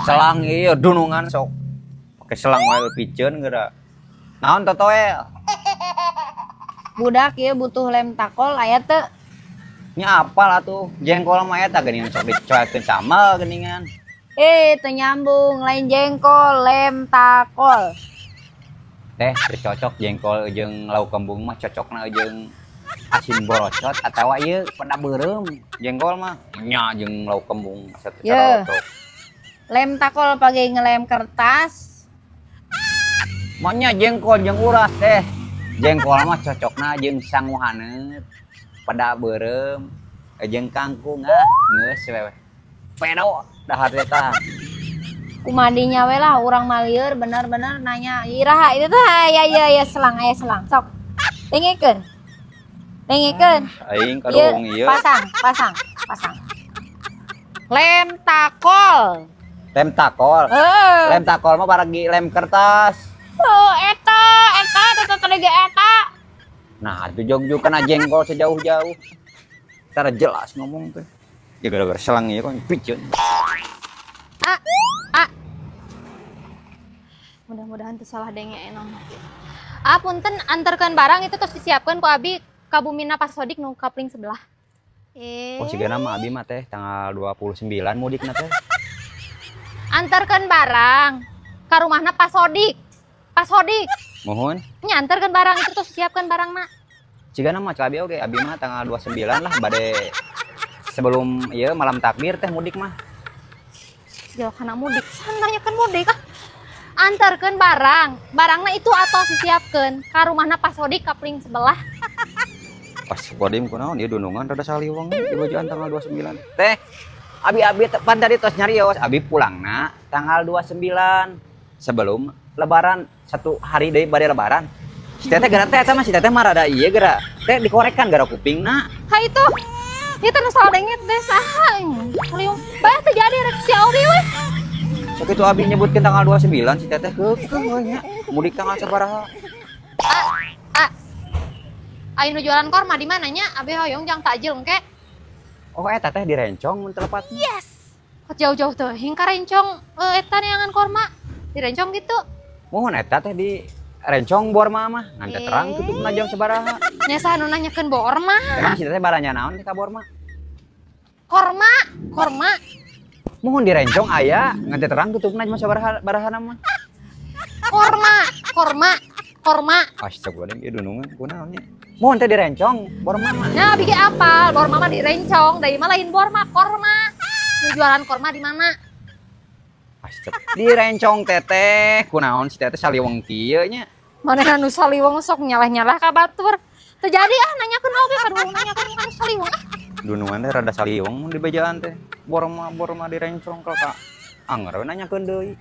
selang iya dunungan sok pakai selang wae piceun geura naon totoel Budak ya butuh lem takol aya teu? nya apal atuh jengkol mah eta geuningan sok dicoekeun sambal geuningan Teu nyambung, lain jengkol, lem takol. teh cocok jengkol jeung lauk kembung mah cocokna jeung asin borocot atawa ieu pada beureum jengkol mah nya jeung lauk kembung Ye. cocok Lem takol pake ngelem kertas. maunya jengkol jeung uras teh jengkol mah cocokna jeung sangu haneut pada beureum jeung kangkung geus we pedo dahar eta Kumadinya we lah urang malieur bener-bener nanya iraha itu teh aya selang sok dengekeun aing kadung ieu pasang lem takol lem takol mah baragi lem kertas eta nah itu jog-jog kena jengkol sejauh-jauh cara jelas ngomong teh ya gara-gara selang ieu kan piceun mudah-mudahan teu salah denge enom. Punten anterkeun barang itu terus disiapkeun ku abi ka Bumina Pasodik nu kapling sebelah. oh sigana mah abi mah teh tanggal 29 mudikna teh Anterkeun barang ka rumahna Pasodik. mohon Nya anterkeun barang itu terus siapkeun barangna. sigana mah abi oge abi mah tanggal 29 lah bade sebelum ieu malam takbir teh mudik mah Jauh kana mudik, santanyakeun mudik Anterkeun barangna itu atau disiapkeun ka rumahna Pasodik kapling sebelah. pas kodim kunaon ieu dunungan rada saliwang di bajaan tanggal 29 teh abi pan tadi tos nyarios abi pulangna tanggal 29 sebelum lebaran satu hari deui bade lebaran si teteh gara teh eta mah si teteh mah rada ieu gara teh dikorekan gara kupingna itu nu salah denget deh saha saliwang bae teh jadi rek si Audi we. sok itu abi nyebutkeun tanggal 29 si teteh keukeuh we nya mudik tanggal sabaraha Ayo nu jualan korma di mananya? Abi hoyong jang takjil engke. oh eta teh di Rencong mun telepat Yes. Kok jauh-jauh tuh hingga rencong eta neangan korma. Di rencong gitu. mohon eta teh di Rencong Borma mah ngan teh terang tutupna jam sabaraha Nya saha nu nanyakeun borma. emang si teteh baranya naon ka Borma Korma. mohon di Rencong aya ngan teh terang tutupna jam sabaraha barahana mah Korma. astagfirullahaladzim ieu dunungan kunaon nya mohon teh di Rencong Borma mah Nah, bikin apal. Borma mah di rencong. Dari mah lain borma, korma. Nu jualan korma di mana? astagfirullah di Rencong teteh kunaon si teteh saliweng kieu nya Manehna nu saliweng sok nyalah-nyalah ka batur. Terjadi nanyakeun oge kaduung nanyakeun anu saliweng. dunungan teh rada saliweng mun di bajaan teh Borma di Rencong kalau ka anger we nanyakeun deui